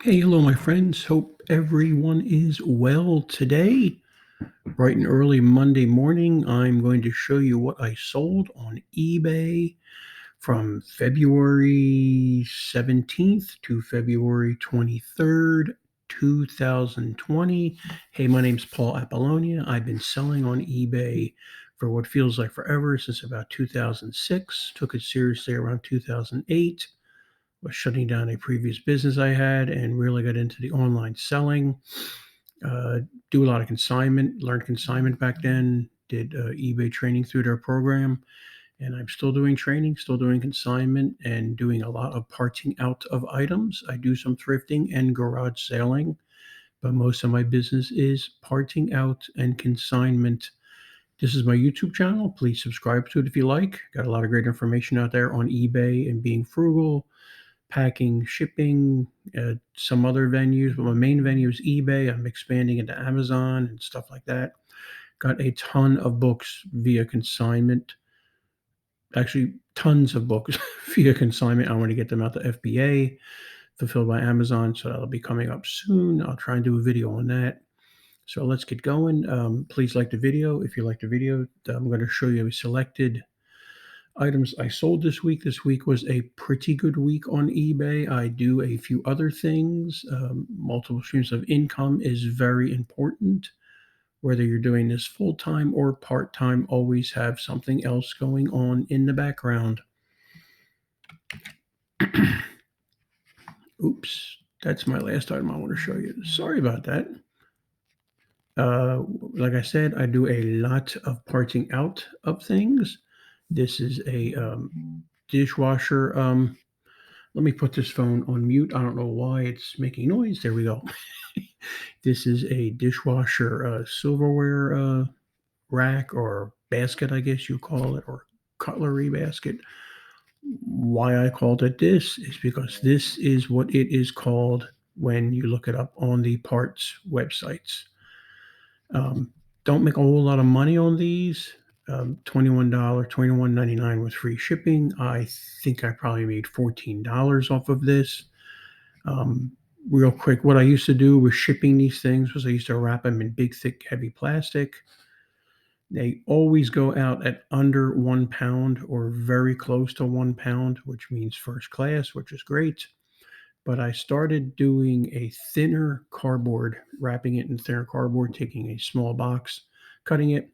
Hey, hello, my friends. Hope everyone is well today. Bright and early Monday morning, I'm going to show you what I sold on eBay from February 17th to February 23rd, 2020. Hey, my name's Paul Apollonia. I've been selling on eBay for what feels like forever, since about 2006. Took it seriously around 2008. Was shutting down a previous business I had and really got into the online selling. Uh, do a lot of consignment, learned consignment back then, did eBay training through their program, and I'm still doing training, still doing consignment, and doing a lot of parting out of items. I do some thrifting and garage selling, but most of my business is parting out and consignment. This is my YouTube channel. Please subscribe to it if you like. Got a lot of great information out there on eBay and being frugal, packing, shipping, some other venues, but my main venue is eBay. I'm expanding into Amazon and stuff like that. Got a ton of books via consignment. Actually, tons of books via consignment. I want to get them out to FBA, fulfilled by Amazon. So that'll be coming up soon. I'll try and do a video on that. So let's get going. Please like the video. If you like the video, I'm going to show you a selected items I sold this week. This week was a pretty good week on eBay. I do a few other things. Multiple streams of income is very important. Whether you're doing this full time or part time, always have something else going on in the background. Oops, that's my last item I want to show you. Sorry about that. Like I said, I do a lot of parting out of things. This is a dishwasher. Let me put this phone on mute. I don't know why it's making noise. There we go. This is a dishwasher silverware rack or basket, I guess you call it, or cutlery basket. Why I called it this is because this is what it is called when you look it up on the parts websites. Um, don't make a whole lot of money on these. $21, $21.99 with free shipping. I think I probably made $14 off of this. Um, Real quick, what I used to do with shipping these things was I used to wrap them in big, thick, heavy plastic. They always go out at under 1 pound or very close to 1 pound, which means first class, which is great. But I started doing a thinner cardboard, wrapping it in thinner cardboard, taking a small box, cutting it,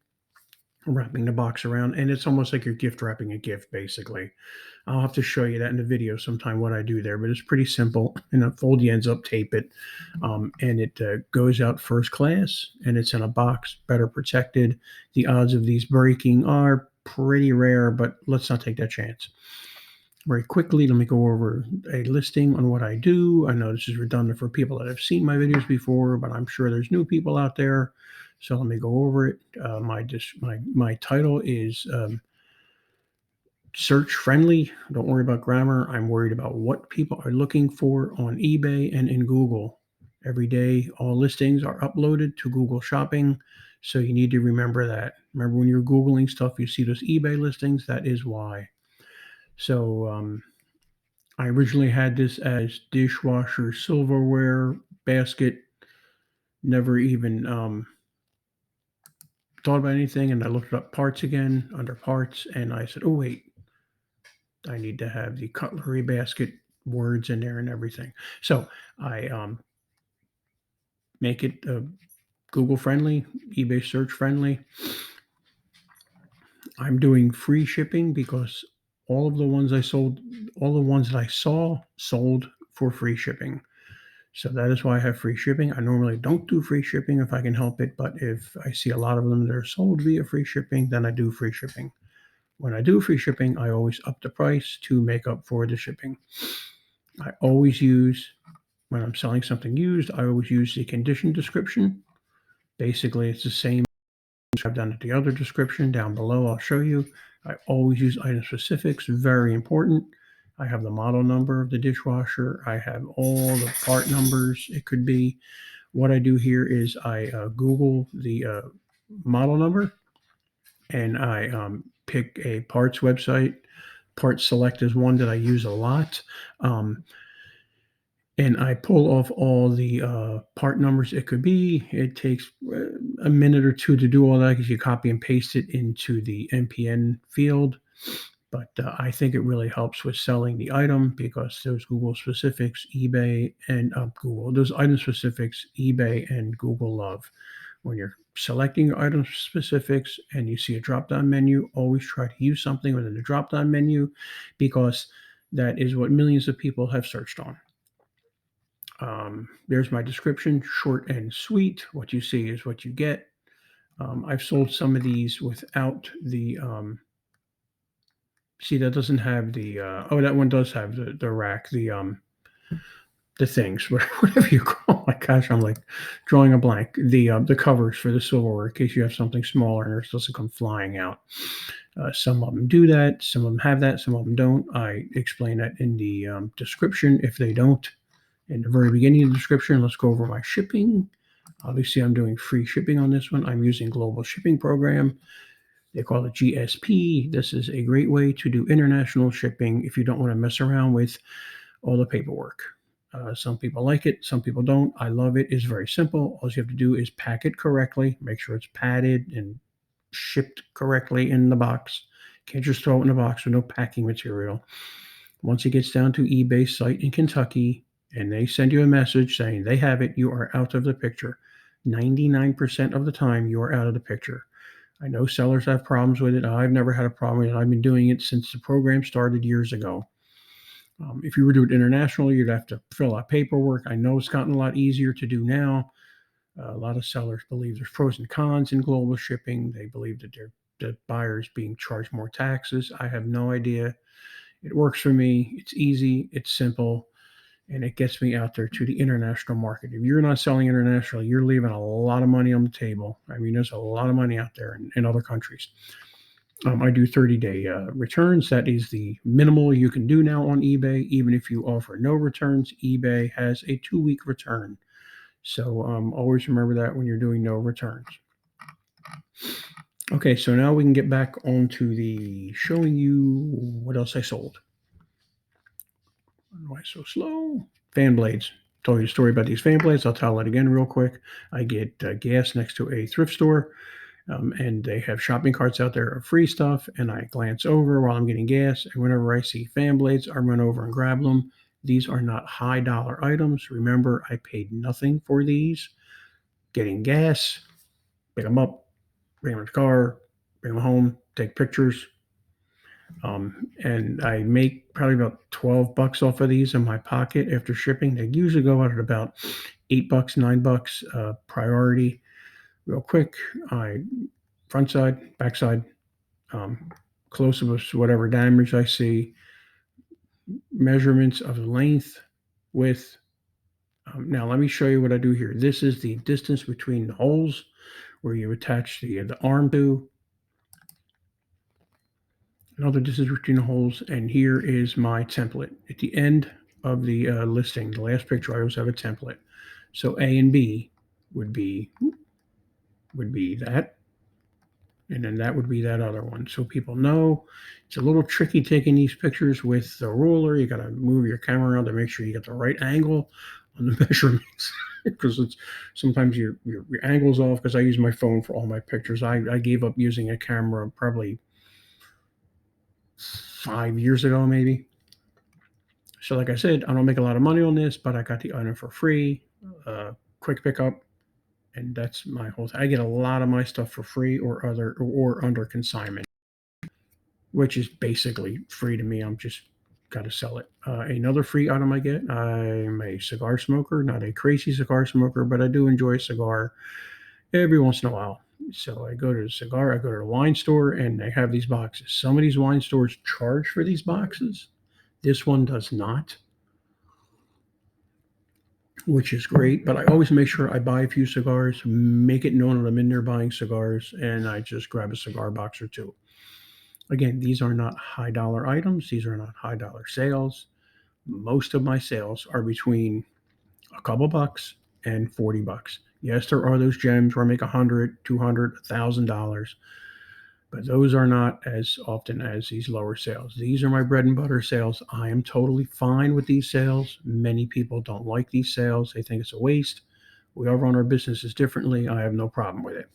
wrapping the box around, and it's almost like you're gift wrapping a gift, basically. I'll have to show you that in the video sometime what I do there, but it's pretty simple. And I fold the ends up, tape it, and it goes out first class, and it's in a box, better protected. The odds of these breaking are pretty rare, but let's not take that chance. Very quickly, let me go over a listing on what I do. I know this is redundant for people that have seen my videos before, but I'm sure there's new people out there. So let me go over it. My title is search friendly. Don't worry about grammar. I'm worried about what people are looking for on eBay and in Google. Every day, all listings are uploaded to Google Shopping. So you need to remember that. Remember when you're Googling stuff, you see those eBay listings. That is why. So I originally had this as dishwasher, silverware, basket. Never even thought about anything. And I looked up parts again under parts. And I said, oh, wait, I need to have the cutlery basket words in there and everything. So I make it Google friendly, eBay search friendly. I'm doing free shipping because all of the ones I sold, all the ones that I saw sold for free shipping. So that is why I have free shipping. I normally don't do free shipping if I can help it, but if I see a lot of them that are sold via free shipping, then I do free shipping. When I do free shipping, I always up the price to make up for the shipping. I always use, when I'm selling something used, I always use the condition description. Basically, it's the same I've done at the other description down below. I'll show you. I always use item specifics, very important. I have the model number of the dishwasher. I have all the part numbers it could be. What I do here is I Google the model number and I pick a parts website. Part Select is one that I use a lot. Um, and I pull off all the part numbers it could be. It takes a minute or two to do all that because you copy and paste it into the NPN field. But I think it really helps with selling the item because those Google specifics, eBay and those item specifics, eBay and Google love. When you're selecting your item specifics and you see a drop down menu, always try to use something within the drop down menu because that is what millions of people have searched on. There's my description, short and sweet. What you see is what you get. I've sold some of these without the. See, that doesn't have the. That one does have the rack, the things, whatever you call. My gosh, I'm like drawing a blank. The covers for the silverware in case you have something smaller and it doesn't come flying out. Some of them do that. Some of them have that. Some of them don't. I explain that in the description. If they don't, in the very beginning of the description, let's go over my shipping. Obviously, I'm doing free shipping on this one. I'm using Global Shipping Program. They call it GSP. This is a great way to do international shipping if you don't want to mess around with all the paperwork. Some people like it, some people don't. I love it. It's very simple. All you have to do is pack it correctly, make sure it's padded and shipped correctly in the box. Can't just throw it in the box with no packing material. Once it gets down to eBay's site in Kentucky and they send you a message saying they have it, you are out of the picture. 99% of the time, you are out of the picture. I know sellers have problems with it. I've never had a problem with it. I've been doing it since the program started years ago. If you were to do it internationally, you'd have to fill out paperwork. I know it's gotten a lot easier to do now. A lot of sellers believe there's pros and cons in global shipping. They believe that the buyers being charged more taxes. I have no idea. It works for me. It's easy. It's simple. And it gets me out there to the international market. If you're not selling internationally, you're leaving a lot of money on the table. I mean, there's a lot of money out there in other countries. I do 30-day returns. That is the minimal you can do now on eBay. Even if you offer no returns, eBay has a 2-week return. So always remember that when you're doing no returns. Okay, so now we can get back onto the showing you what else I sold. Why so slow? Fan blades. Told you a story about these fan blades. I'll tell it again real quick. I get gas next to a thrift store. And they have shopping carts out there of free stuff, and I glance over while I'm getting gas, and whenever I see fan blades, I run over and grab them. These are not high dollar items. Remember, I paid nothing for these. Getting gas, pick them up, bring them to the car, bring them home, take pictures. And I make probably about $12 off of these in my pocket after shipping. They usually go out at about $8, $9 priority. Real quick, I front side, back side, close-ups, whatever damage I see, measurements of the length, width. Now let me show you what I do here. This is the distance between the holes where you attach the arm to. Another distance between the holes, and here is my template. At the end of the listing, the last picture, I always have a template. So A and B would be that, and then that would be that other one. So people know it's a little tricky taking these pictures with the ruler. You got to move your camera around to make sure you get the right angle on the measurements because it's sometimes your angle's off because I use my phone for all my pictures. I gave up using a camera probably 5 years ago, maybe. So like I said, I don't make a lot of money on this, but I got the item for free, quick pickup. And that's my whole thing. I get a lot of my stuff for free or under consignment, which is basically free to me. I'm just got to sell it. Another free item I get, I'm a cigar smoker, not a crazy cigar smoker, but I do enjoy a cigar every once in a while. So I go to the wine store, and they have these boxes. Some of these wine stores charge for these boxes. This one does not, which is great. But I always make sure I buy a few cigars, make it known that I'm in there buying cigars, and I just grab a cigar box or two. Again, these are not high dollar items. These are not high dollar sales. Most of my sales are between a couple bucks and $40. Yes, there are those gems where I make $100, $200, $1,000. but those are not as often as these lower sales. These are my bread and butter sales. I am totally fine with these sales. Many people don't like these sales. They think it's a waste. We all run our businesses differently. I have no problem with it.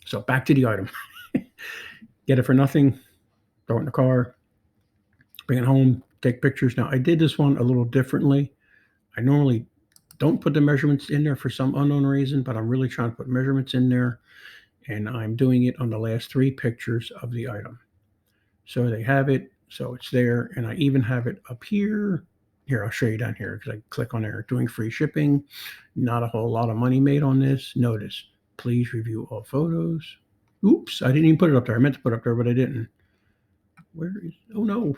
So back to the item. Get it for nothing, throw it in the car, bring it home, take pictures. Now, I did this one a little differently. I normally don't put the measurements in there for some unknown reason, but I'm really trying to put measurements in there, and I'm doing it on the last 3 pictures of the item. So they have it, so it's there, and I even have it up here. Here, I'll show you down here because I click on there. Doing free shipping, not a whole lot of money made on this. Notice, please review all photos. Oops, I didn't even put it up there. I meant to put it up there, but I didn't. Where is, oh no,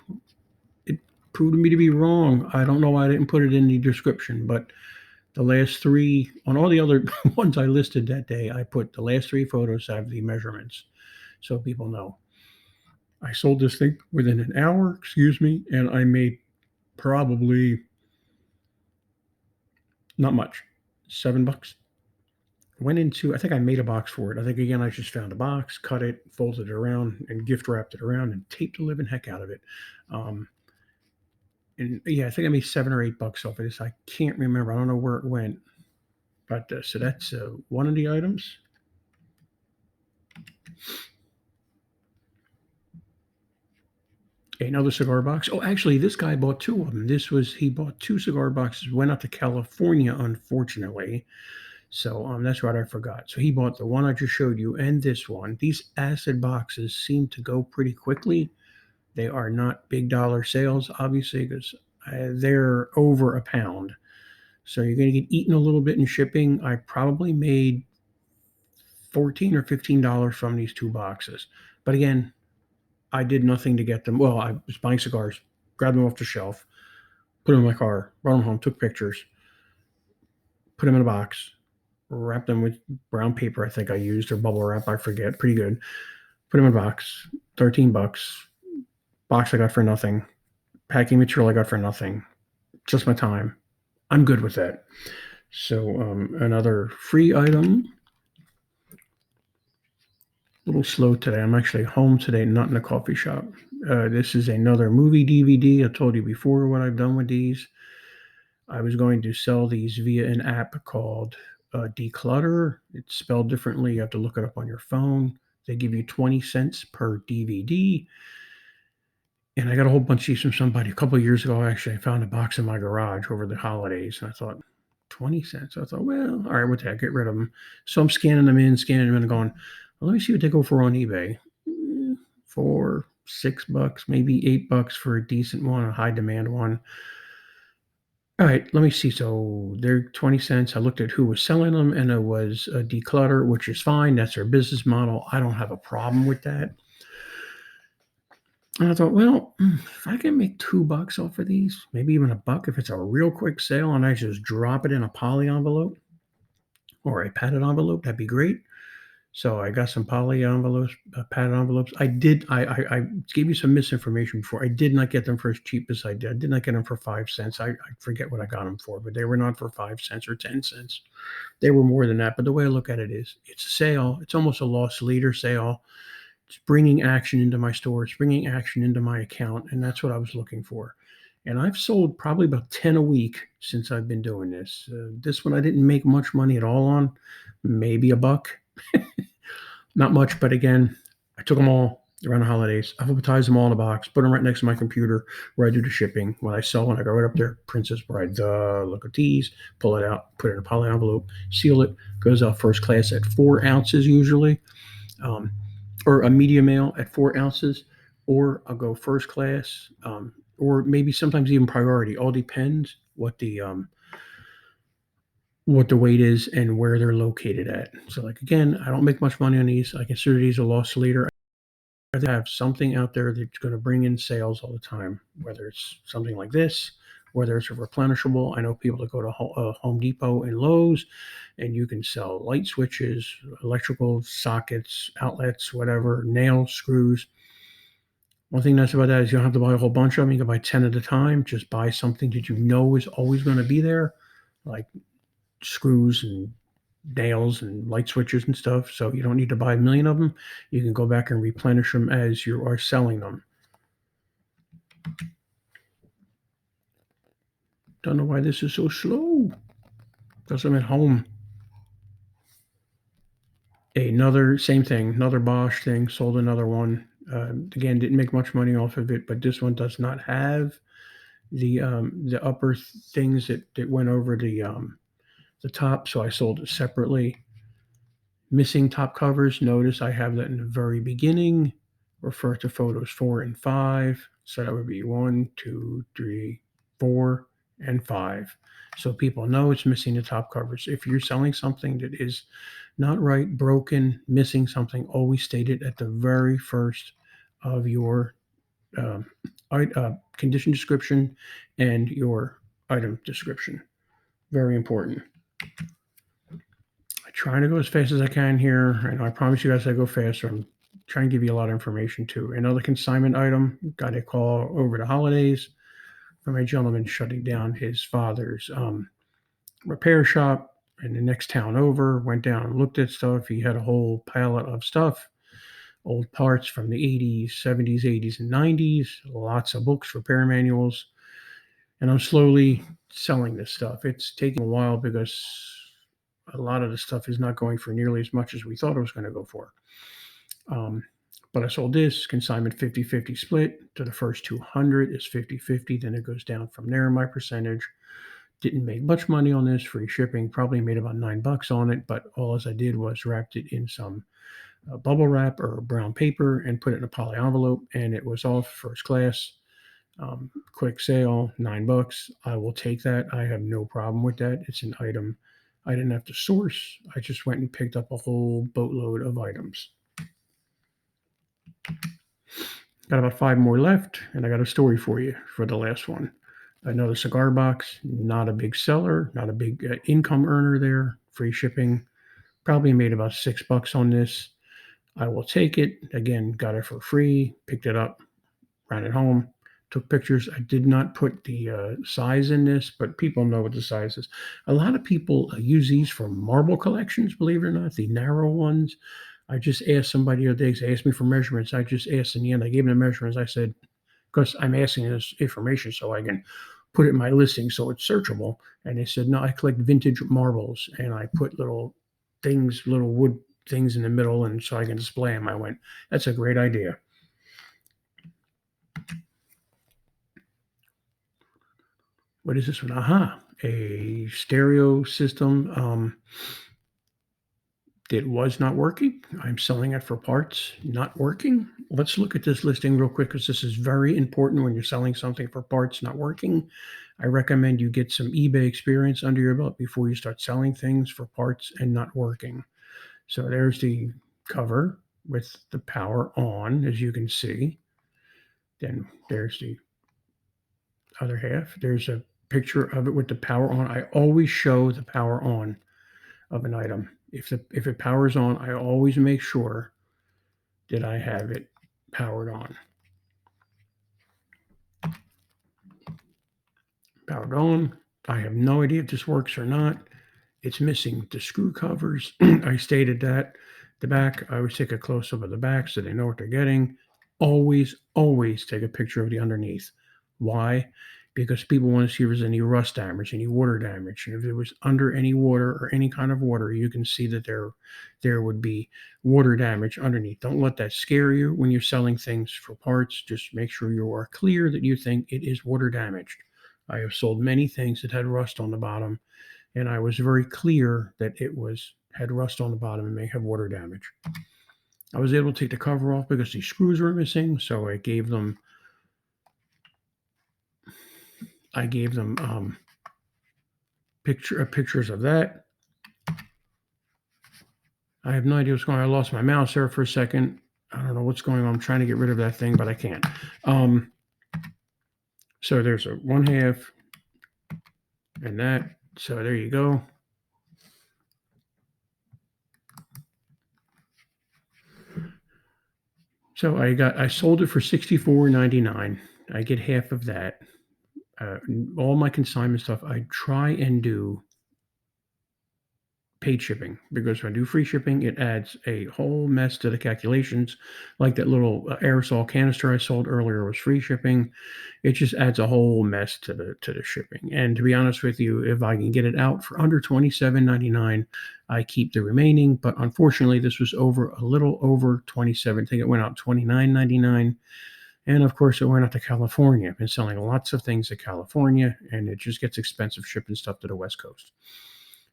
it proved me to be wrong. I don't know why I didn't put it in the description, but the last 3, on all the other ones I listed that day, I put the last 3 photos have the measurements so people know. I sold this thing within an hour, and I made probably not much, $7. Went into, I think I made a box for it. I think, again, I just found a box, cut it, folded it around, and gift wrapped it around and taped the living heck out of it. And yeah, I think I made $7 or $8 off of this. I can't remember. I don't know where it went. But so that's one of the items. Another cigar box. Oh, actually, this guy bought 2 of them. He bought 2 cigar boxes, went out to California, unfortunately. So that's what I forgot. So he bought the one I just showed you and this one. These acid boxes seem to go pretty quickly. They are not big dollar sales, obviously, because they're over £1. So you're going to get eaten a little bit in shipping. I probably made $14 or $15 from these 2 boxes. But again, I did nothing to get them. Well, I was buying cigars, grabbed them off the shelf, put them in my car, brought them home, took pictures, put them in a box, wrapped them with brown paper, I think I used, or bubble wrap, I forget, pretty good. Put them in a box, $13. Box I got for nothing. Packing material I got for nothing. Just my time. I'm good with that. So another free item. A little slow today. I'm actually home today, not in a coffee shop. This is another movie DVD. I told you before what I've done with these. I was going to sell these via an app called Declutter. It's spelled differently. You have to look it up on your phone. They give you 20 cents per DVD. And I got a whole bunch of these from somebody a couple of years ago. Actually, I found a box in my garage over the holidays. And I thought, 20 cents. I thought, well, all right, what the heck, get rid of them. So I'm scanning them in and going, well, let me see what they go for on eBay. $4, $6, maybe $8 for a decent one, a high demand one. All right, let me see. So they're 20 cents. I looked at who was selling them, and it was a Declutter, which is fine. That's their business model. I don't have a problem with that. And I thought, well, if I can make $2 off of these, maybe even $1 if it's a real quick sale, and I just drop it in a poly envelope or a padded envelope, that'd be great. So I got some poly envelopes, padded envelopes. I gave you some misinformation before. I did not get them for as cheap as I did. I did not get them for 5 cents. I forget what I got them for, but they were not for 5 cents or 10 cents. They were more than that. But the way I look at it is, it's a sale. It's almost a loss leader sale. It's bringing action into my store. It's bringing action into my account, and that's what I was looking for. And I've sold probably about 10 a week since I've been doing this. This one I didn't make much money at all on, maybe $1. Not much, but again, I took them all around the holidays. I've advertised them all in a box, put them right next to my computer where I do the shipping. When I sell one, I go right up there, Princess Bride, look at these, pull it out, put it in a poly envelope, seal it, goes out first class at 4 ounces usually, or a medium mail at 4 ounces, or I'll go first class, or maybe sometimes even priority. All depends what the weight is and where they're located at. So, like, again, I don't make much money on these. I consider these a loss leader. I have something out there that's going to bring in sales all the time, whether it's something like this, whether it's a replenishable. I know people that go to Home Depot and Lowe's, and you can sell light switches, electrical sockets, outlets, whatever, nails, screws. One thing nice about that is you don't have to buy a whole bunch of them. You can buy 10 at a time. Just buy something that you know is always going to be there, like screws and nails and light switches and stuff. So you don't need to buy a million of them. You can go back and replenish them as you are selling them. Don't know why this is so slow. Because I'm at home. Same thing, another Bosch thing, sold another one. Again, didn't make much money off of it, but this one does not have the upper things that went over the top, so I sold it separately. Missing top covers, notice I have that in the very beginning. Refer to photos 4 and 5. So that would be 1, 2, 3, 4, and 5. So people know it's missing the top covers. If you're selling something that is not right, broken, missing something, always state it at the very first of your um, condition description and your item description. Very important. I try to go as fast as I can here, and I promise you guys I go faster. I'm trying to give you a lot of information too. Another consignment item, got a call over the holidays from a gentleman shutting down his father's repair shop in the next town over. Went down and looked at stuff. He had a whole pallet of stuff, old parts from the 80s, 70s, 80s, and 90s, lots of books, repair manuals. And I'm slowly selling this stuff. It's taking a while because a lot of the stuff is not going for nearly as much as we thought it was going to go for. But I sold this consignment 50-50 split. To the first 200 is 50-50. Then it goes down from there. My percentage. Didn't make much money on this. Free shipping. Probably made about $9 on it. But all as I did was wrapped it in some bubble wrap or brown paper and put it in a poly envelope. And it was off first class. Quick sale, $9. I will take that. I have no problem with that. It's an item I didn't have to source. I just went and picked up a whole boatload of items. Got about 5 more left, and I got a story for you for the last one. Another cigar box, not a big seller, not a big income earner there. Free shipping. Probably made about $6 on this. I will take it. Again, got it for free. Picked it up, ran it home. Took pictures. I did not put the size in this, but people know what the size is. A lot of people use these for marble collections, believe it or not, the narrow ones. I just asked somebody the other day, they asked me for measurements. I just asked in the end, I gave them the measurements. I said, because I'm asking this information so I can put it in my listing so it's searchable. And they said, no, I collect vintage marbles and I put little wood things in the middle and so I can display them. I went, that's a great idea. What is this one? Aha, a stereo system that was not working. I'm selling it for parts, not working. Let's look at this listing real quick because this is very important when you're selling something for parts not working. I recommend you get some eBay experience under your belt before you start selling things for parts and not working. So there's the cover with the power on, as you can see. Then there's the other half. There's a picture of it with the power on. I always show the power on of an item. If it powers on, I always make sure that I have it powered on. Powered on. I have no idea if this works or not. It's missing the screw covers. I stated that. The back, I always take a close-up of the back so they know what they're getting. Always, always take a picture of the underneath. Why? Because people want to see if there's any rust damage, any water damage. And if it was under any water or any kind of water, you can see that there would be water damage underneath. Don't let that scare you when you're selling things for parts. Just make sure you are clear that you think it is water damaged. I have sold many things that had rust on the bottom, and I was very clear that it had rust on the bottom and may have water damage. I was able to take the cover off because the screws were missing, so I gave them pictures of that. I have no idea what's going on. I lost my mouse there for a second. I don't know what's going on. I'm trying to get rid of that thing, but I can't. So there's a 1/2 and that. So there you go. So I sold it for $64.99. I get half of that. All my consignment stuff, I try and do paid shipping, because when I do free shipping, it adds a whole mess to the calculations. Like that little aerosol canister I sold earlier was free shipping. It just adds a whole mess to the shipping. And to be honest with you, if I can get it out for under $27.99, I keep the remaining. But unfortunately, this was a little over 27. I think it went out $29.99. And of course, it went out to California. I've been selling lots of things to California, and it just gets expensive shipping stuff to the West Coast.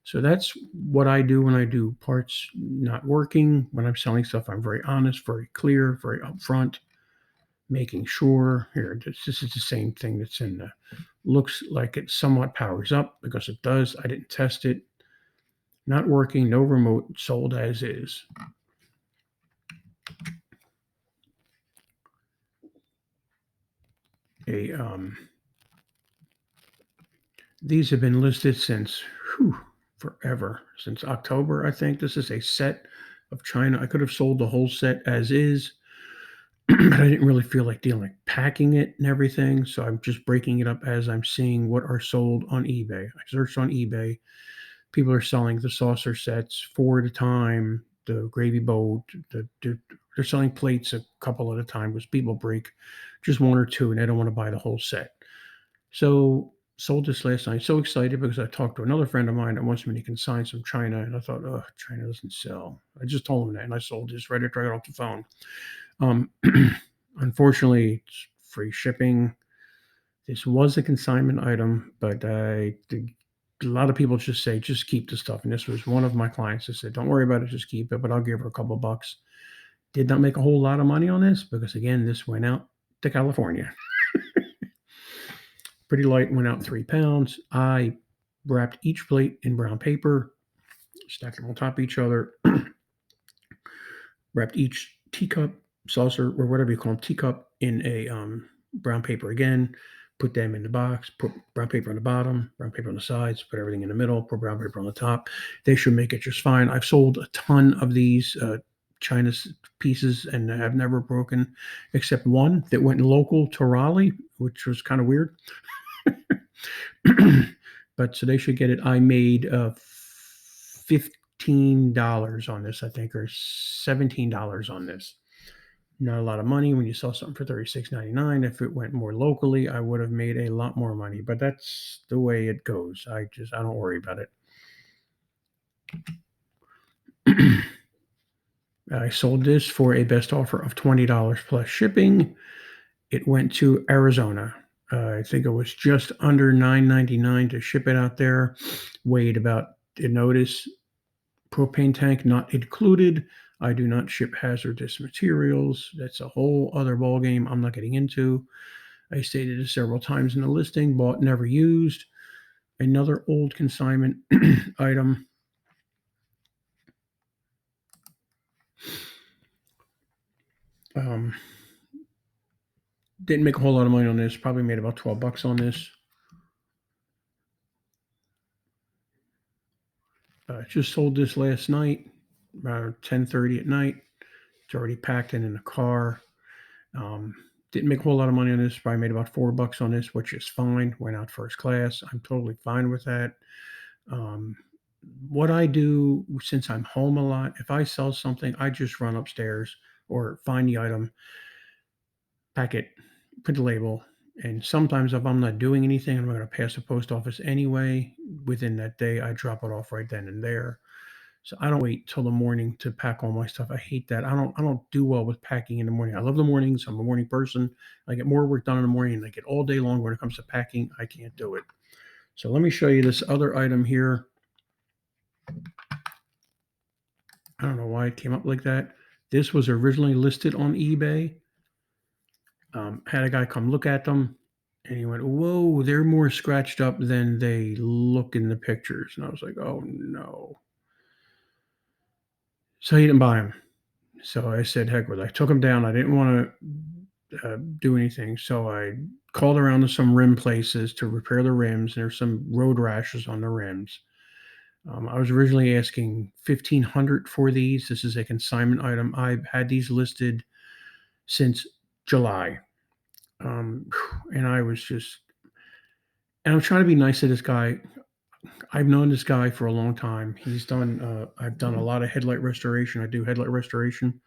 So that's what I do when I do parts not working. When I'm selling stuff, I'm very honest, very clear, very upfront, making sure here, this is the same thing that's in the, looks like it somewhat powers up, because it does. I didn't test it. Not working, no remote, sold as is. These have been listed since forever, since October, I think. This is a set of China. I could have sold the whole set as is, but I didn't really feel like packing it and everything. So I'm just breaking it up as I'm seeing what are sold on eBay. I searched on eBay. People are selling the saucer sets 4 at a time, the gravy boat, they're selling plates a couple at a time, because people break just 1 or 2 and they don't want to buy the whole set. So sold this last night. So excited, because I talked to another friend of mine that wants me to consign some China, and I thought, oh, China doesn't sell. I just told him that, and I sold this right after I got off the phone. Unfortunately, it's free shipping. This was a consignment item, but a lot of people just say, just keep the stuff. And this was one of my clients that said, don't worry about it, just keep it, but I'll give her a couple bucks. Did not make a whole lot of money on this, because again, this went out to California. Pretty light, went out 3 pounds. I wrapped each plate in brown paper, stacked them on top of each other, wrapped each teacup, saucer, or whatever you call them, teacup, in a brown paper again, put them in the box, put brown paper on the bottom, brown paper on the sides, put everything in the middle, put brown paper on the top. They should make it just fine. I've sold a ton of these China pieces, and have never broken, except one that went local to Raleigh, which was kind of weird. But so they should get it. I made $15 on this, I think, or $17 on this. Not a lot of money when you sell something for $36.99. If it went more locally, I would have made a lot more money, but that's the way it goes. I don't worry about it. I sold this for a best offer of $20 plus shipping. It went to Arizona. I think it was just under $9.99 to ship it out there. Weighed about, notice, propane tank not included. I do not ship hazardous materials. That's a whole other ballgame I'm not getting into. I stated it several times in the listing, bought, never used. Another old consignment item. Didn't make a whole lot of money on this. Probably made about 12 bucks on this. Just sold this last night, around 10:30 at night. It's already packed in the car. Didn't make a whole lot of money on this. Probably made about 4 bucks on this, which is fine. Went out first class. I'm totally fine with that. What I do, since I'm home a lot, if I sell something, I just run upstairs or find the item, pack it, put the label, and sometimes if I'm not doing anything, I'm going to pass the post office anyway. Within that day, I drop it off right then and there. So I don't wait till the morning to pack all my stuff. I hate that. I don't do well with packing in the morning. I love the mornings. I'm a morning person. I get more work done in the morning, and I get all day long when it comes to packing. I can't do it. So let me show you this other item here. I don't know why it came up like that. This was originally listed on eBay. Had a guy come look at them, and he went, "Whoa, they're more scratched up than they look in the pictures." And I was like, "Oh no!" So he didn't buy them. So I said, "Heck with it." I took them down. I didn't want to do anything, so I called around to some rim places to repair the rims. There's some road rashes on the rims. I was originally asking $1,500 for these. This is a consignment item. I've had these listed since July. And I was just, and I'm trying to be nice to this guy. I've known this guy for a long time. He's done. I've done a lot of headlight restoration. I do headlight restoration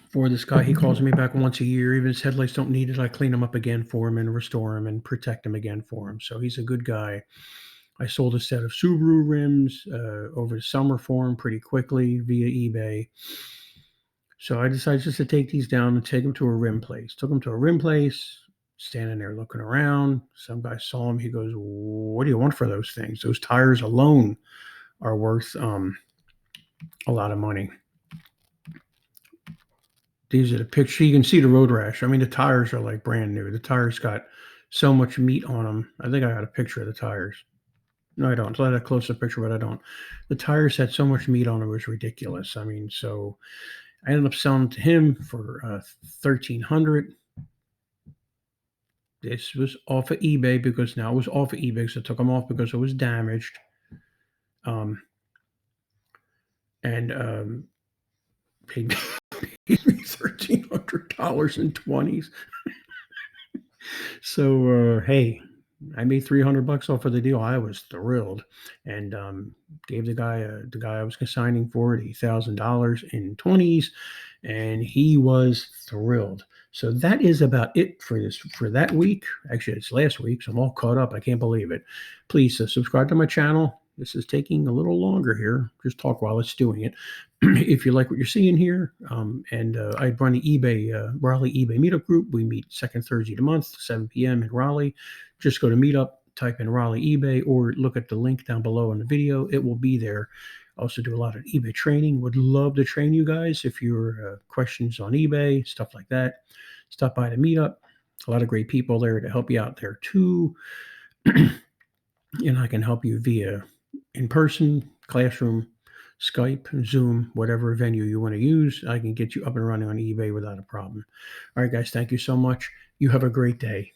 for this guy. He calls me back once a year. Even his headlights don't need it, I clean them up again for him and restore him and protect him again for him. So he's a good guy. I sold a set of Subaru rims over the summer for him pretty quickly via eBay. So I decided just to take these down and take them to a rim place. Took them to a rim place, standing there looking around. Some guy saw him. He goes, "What do you want for those things? Those tires alone are worth a lot of money." These are the pictures. You can see the road rash. I mean, the tires are like brand new. The tires got so much meat on them. I think I got a picture of the tires. No, I don't. So I had a close-up picture, but I don't. The tires had so much meat on them, it was ridiculous. I mean, so I ended up selling to him for $1,300. This was off of eBay because now it was off of eBay, so I took them off because it was damaged. And paid me $1,300 in 20s. So hey, I made $300 off of the deal. I was thrilled, and gave the guy I was consigning for it $1,000 in 20s, and he was thrilled. So that is about it for that week. Actually, it's last week, so I'm all caught up. I can't believe it. Please subscribe to my channel. This is taking a little longer here. Just talk while it's doing it. If you like what you're seeing here, I run the Raleigh eBay Meetup group. We meet second Thursday of the month, 7 p.m. in Raleigh. Just go to Meetup, type in Raleigh eBay, or look at the link down below in the video. It will be there. I also do a lot of eBay training. Would love to train you guys if you're questions on eBay, stuff like that. Stop by the Meetup. A lot of great people there to help you out there too. And I can help you via in-person, classroom, Skype, Zoom, whatever venue you want to use. I can get you up and running on eBay without a problem. All right, guys, thank you so much. You have a great day.